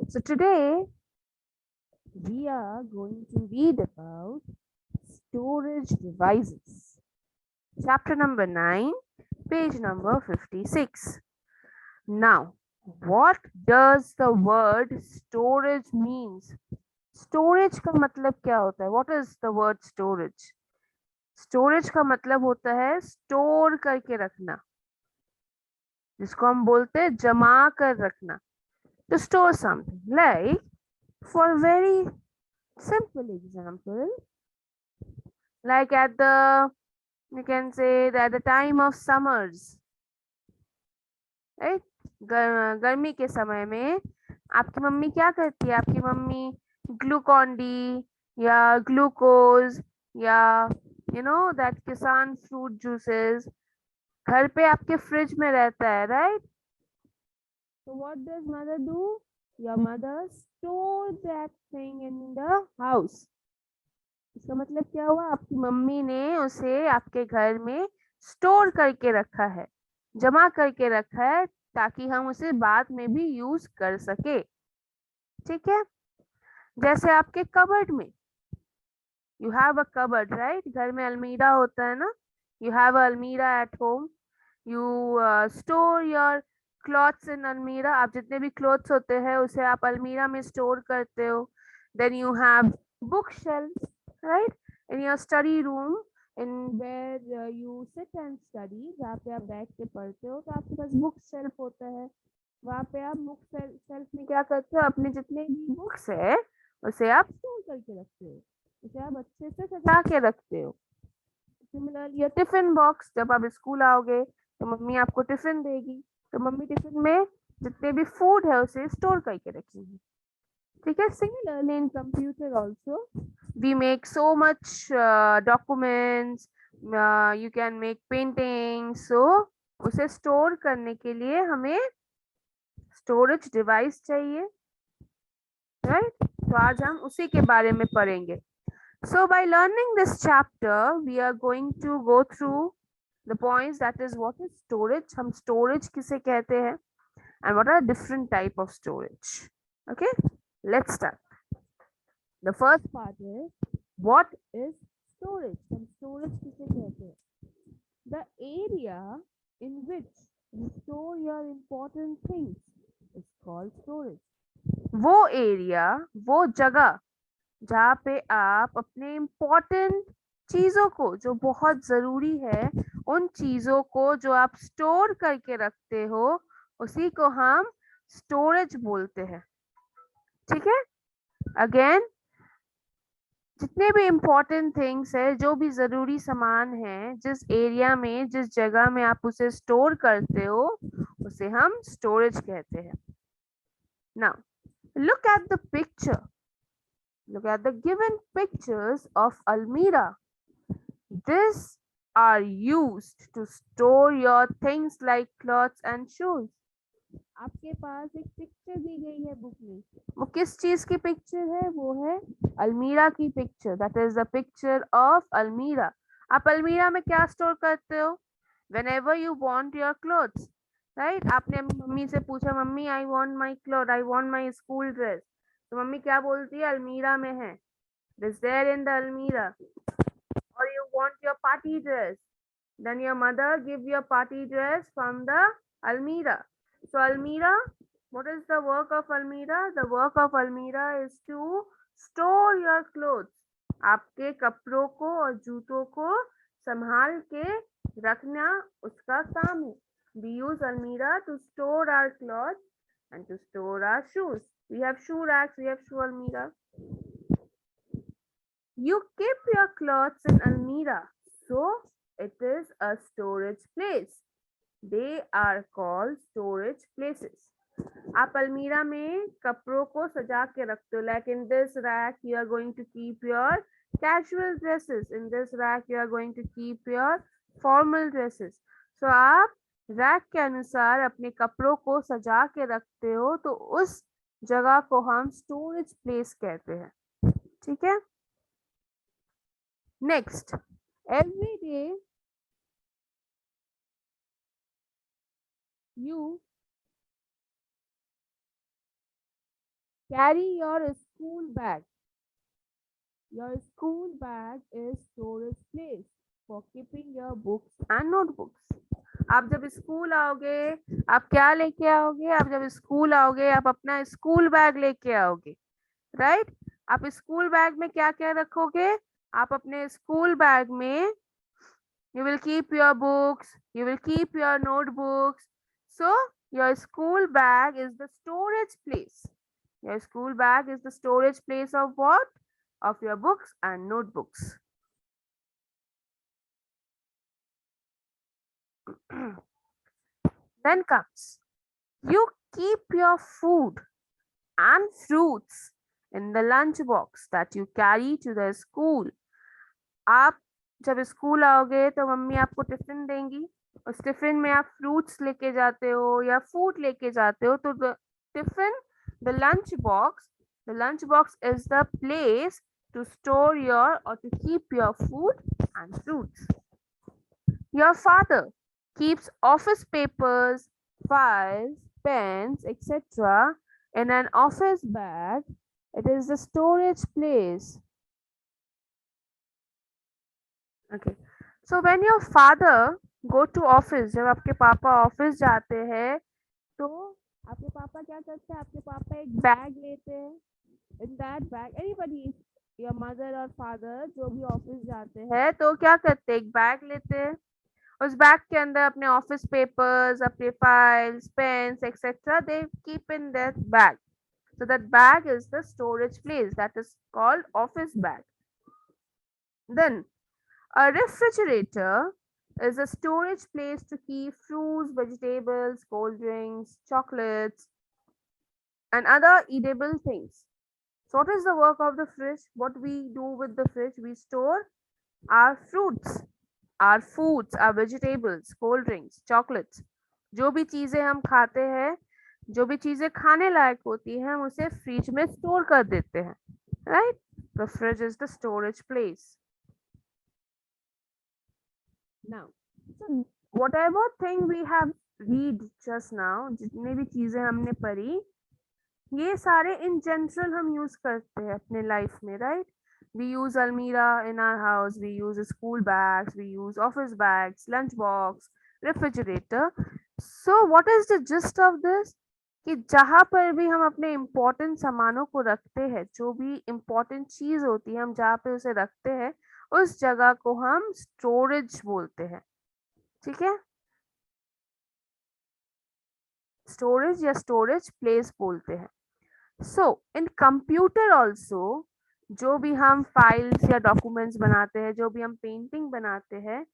So today we are going to read about storage devices. Chapter number 9, page number 56. Now, what does the word storage means? Storage का मतलब क्या होता है? What is the word storage? Storage का मतलब होता है store करके रखना, जिसको हम बोलते हैं जमा कर रखना. To store something, like for very simple example, like at the, you can say that at the time of summers, right? गर्मी के समय में आपकी मम्मी क्या करती है? आपकी मम्मी ग्लूकॉन डी या ग्लूकोज या दैट किसान फ्रूट जूसेस घर पे आपके फ्रिज में रहता है, right? So what does mother do? Your mother store that thing in the house. इसका मतलब क्या हुआ? आपकी मम्मी ने उसे आपके घर में स्टोर करके रखा है, जमा करके रखा है, ताकि हम उसे बाद में भी यूज कर सके. ठीक है? जैसे आपके कबर्ड में, you have a cupboard, right? घर में अलमीरा होता है ना. You have a almirah at home. You store your clothes in almirah. आप जितने भी क्लॉथ्स होते हैं उसे आप अलमीरा में स्टोर करते हो. Then you have bookshelf, right, in your study room, in where you sit and study. जहाँ पे आप बैठ के पढ़ते हो, तो आपके पास बुक शेल्फ होता है. वहाँ पे आप बुक शेल्फ में क्या करते हो? अपने जितने भी बुक्स है उसे आप स्टोर करके रखते हो, उसे आप अच्छे से सजा के रखते हो. सिमिलरली टिफिन बॉक्स, जब आप स्कूल आओगे तो मम्मी आपको टिफिन देगी, तो मम्मी टिफिन में जितने भी फूड है उसे स्टोर करके रखेंगी. ठीक है? Similarly in computer also we make so much documents, you can make painting. So उसे स्टोर करने के लिए हमें स्टोरेज डिवाइस चाहिए, राइट? तो आज हम उसी के बारे में पढ़ेंगे. So by learning this chapter, we are going to go through the points, that is what is storage, हम storage किसे कहते हैं, and what are different type of storage. Okay, let's start. The first part is what is storage. हम storage किसे कहते हैं? The area in which you store your important things is called storage. वो area, वो जगह जहाँ पे आप अपने इम्पोर्टेंट चीजों को, जो बहुत जरूरी है, उन चीजों को जो आप स्टोर करके रखते हो, उसी को हम स्टोरेज बोलते हैं. ठीक है? अगेन, जितने भी इम्पोर्टेंट थिंग्स है, जो भी जरूरी सामान है, जिस एरिया में, जिस जगह में आप उसे स्टोर करते हो, उसे हम स्टोरेज कहते हैं. Now look at the picture. Look at the given pictures of almirah. These are used to store your things like clothes and shoes. आपके पास एक पिक्चर दी गई है बुक में. वो किस चीज की पिक्चर है? वो है अलमीरा की picture. That is the picture of अलमीरा. आप अलमीरा में क्या स्टोर करते हो? Whenever you want your clothes, right? आपने मम्मी से पूछा, mummy I want my cloth, I want my school dress. तो मम्मी क्या बोलती है? अलमीरा में है. It is there in the almirah. Or you want your party dress, then your mother give your party dress from the almirah. So almirah, what is the work of almirah? The work of almirah is to store your clothes. आपके कपड़ों को और जूतों को संभाल के रखना उसका काम है. We use almirah to store our clothes and to store our shoes. We have shoe racks, we have shoe almirah. You keep your clothes in almirah, so it is a storage place. They are called storage places. आप अलमीरा में कपड़ों को सजा के रखते हो. Like in this rack, you are going to keep your casual dresses. In this rack, you are going to keep your formal dresses. So आप रैक के अनुसार अपने कपड़ों को सजा के रखते हो, तो उस जगह को हम स्टोरेज प्लेस कहते हैं. ठीक है? Next, every day you Carry your school bag. Your school bag is storage place for keeping your books and notebooks. आप जब स्कूल आओगे, आप क्या लेके आओगे? आप जब स्कूल आओगे, आप अपना स्कूल बैग लेके आओगे, राइट? आप स्कूल बैग में क्या क्या रखोगे? आप अपने स्कूल बैग में you will keep your books, you will keep your notebooks. So your school bag is the storage place. Your school bag is the storage place of what? Of your books and notebooks. Then comes, you keep your food and fruits in the lunch box that you carry to the school. आप जब school आओगे तो mummy आपको tiffin देंगी, उस tiffin में आप fruits लेके जाते हो या फूड लेके जाते हो, तो tiffin, the lunch box is the place to store your or to keep your food and fruits. Your father keeps office papers, files, pens, etc. in an office bag. It is the storage place. Okay. So when your father go to office, जब आपके पापा office जाते हैं, तो आपके पापा क्या करते हैं? आपके पापा एक बैग लेते हैं. In that bag, anybody, your mother or father, जो भी ऑफिस जाते हैं, तो क्या करते हैं? एक बैग लेते हैं. उस बैग के अंदर अपने ऑफिस पेपर्स, अपने files, pens etcetera they keep in that bag. So that bag is the storage place, that is called office bag. Then a refrigerator is a storage place to keep fruits, vegetables, cold drinks, chocolates, and other eatable things. So what is the work of the fridge? What we do with the fridge? We store our fruits, our foods, our vegetables, cold drinks, chocolates. जो भी चीजें हम खाते हैं, जो भी चीजें खाने लायक होती हैं, हम उसे फ्रिज में स्टोर कर देते हैं, right? The fridge is the storage place. Now, so whatever thing we have read just now, जितनी भी चीजें हमने पढ़ी, ये सारे इन जनरल हम यूज करते हैं अपने लाइफ में, right? We use almirah in our house, we use school bags, we use office bags, lunch box, refrigerator. So what is the gist of this? कि जहां पर भी हम अपने इम्पोर्टेंट सामानों को रखते हैं, जो भी इम्पोर्टेंट चीज होती है, हम जहाँ पे उसे रखते हैं, उस जगह को हम स्टोरेज बोलते हैं. ठीक है? स्टोरेज या स्टोरेज प्लेस बोलते हैं. सो इन कंप्यूटर ऑल्सो, जो भी हम फाइल्स या डॉक्यूमेंट्स बनाते हैं, जो भी हम पेंटिंग बनाते हैं,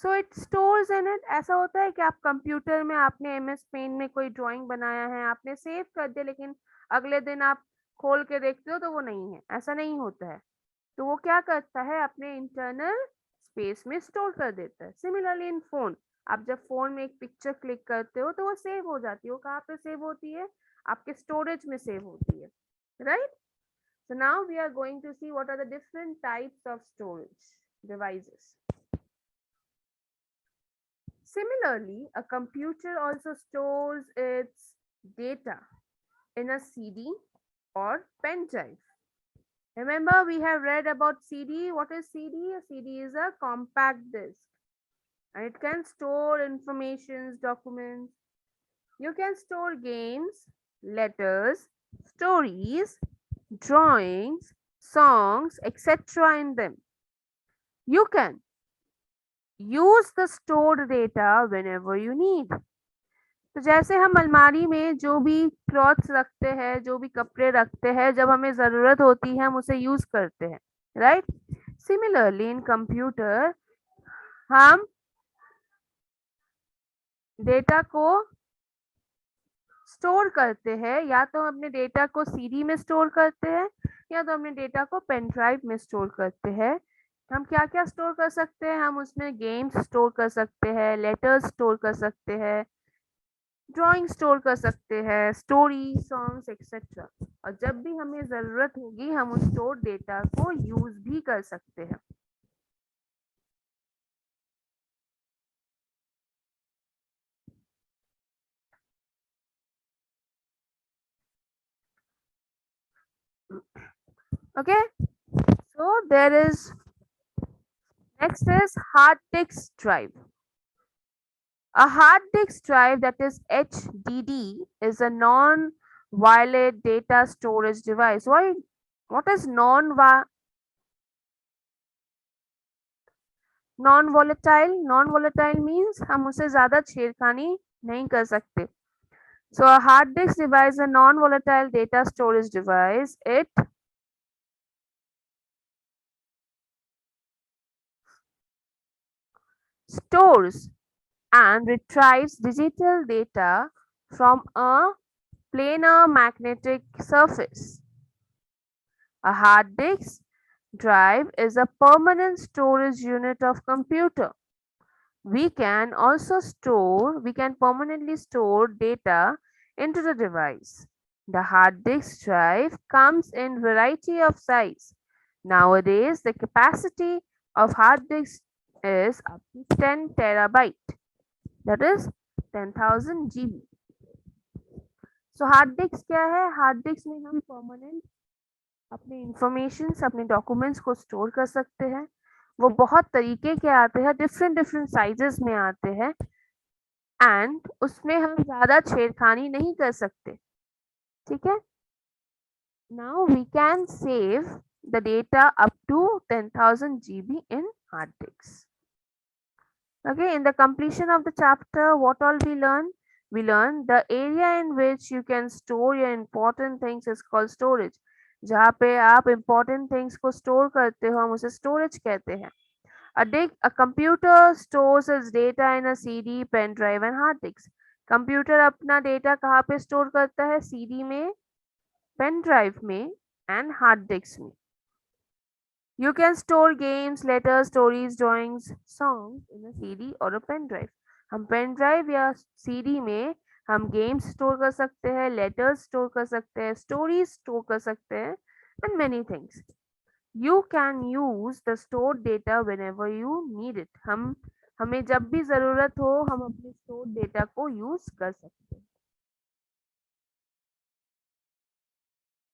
so it stores in it. ऐसा होता है कि आप कंप्यूटर में, आपने एमएस पेंट में कोई ड्राइंग बनाया है, आपने सेव कर दिया, लेकिन अगले दिन आप खोल के देखते हो तो वो नहीं है. ऐसा नहीं होता है. तो वो क्या करता है? अपने इंटरनल स्पेस में स्टोर कर देता है. सिमिलरली इन फोन, आप जब फोन में एक पिक्चर क्लिक करते हो तो वो सेव हो जाती है. वो कहाँ पे सेव होती है? आपके स्टोरेज में सेव होती है, right? So now we are going to see what are the different types of storage devices. Similarly, a computer also stores its data in a CD or pen drive. Remember, we have read about CD. What is CD? A CD is a compact disk, and it can store informations, documents. You can store games, letters, stories, drawings, songs, etc. in them. You can use the stored data whenever you need. तो जैसे हम अलमारी में जो भी clothes रखते हैं, जो भी कपड़े रखते हैं, जब हमें जरूरत होती है हम उसे यूज करते हैं, राइट? सिमिलरली इन कंप्यूटर हम डेटा को स्टोर करते हैं. या तो हम अपने डेटा को सीडी में स्टोर करते हैं, या तो अपने डेटा को पेन ड्राइव में स्टोर करते हैं. हम क्या क्या स्टोर कर सकते हैं? हम उसमें गेम्स स्टोर कर सकते हैं, लेटर्स स्टोर कर सकते हैं, ड्राइंग स्टोर कर सकते हैं, स्टोरी, सॉन्ग्स एक्सेट्रा. और जब भी हमें जरूरत होगी हम उस स्टोर डेटा को यूज भी कर सकते हैं. Okay, so there is next is hard disk drive. A hard disk drive, that is HDD, is a non-volatile data storage device. What is non-volatile? Non-volatile means हम उसे ज़्यादा छेड़खानी नहीं कर सकते. So a hard disk device is a non-volatile data storage device. It stores and retrieves digital data from a planar magnetic surface. A hard disk drive is a permanent storage unit of computer. We can permanently store data into the device. The hard disk drive comes in variety of size. Nowadays, the capacity of hard disk is up to 10 terabyte, that is 10,000 GB. So hard disk क्या है? Hard disk में हम permanent अपने information, अपने documents को store कर सकते हैं. वो बहुत तरीके के आते हैं, डिफरेंट डिफरेंट साइजेस में आते हैं, एंड उसमें हम ज्यादा छेड़खानी नहीं कर सकते. ठीक है. Now we can save the data up to 10,000 GB in hard disks. Okay, in the completion of the chapter, what all we learn? We learn the area in which you can store your important things is called storage. जहाँ पे आप important things को store करते हो, हम उसे storage कहते हैं. A computer stores its data in a CD, pen drive and hard disk. Computer अपना data कहाँ पे store करता है? CD में, pen drive में and hard disk में. You can store games, letters, stories, drawings, songs in a CD or a pen drive. हम pen drive या CD में हम games store कर सकते हैं, letters store कर सकते हैं, stories store कर सकते हैं, and many things. You can use the stored data whenever you need it. हमें जब भी ज़रूरत हो हम अपने stored data को use कर सकते हैं.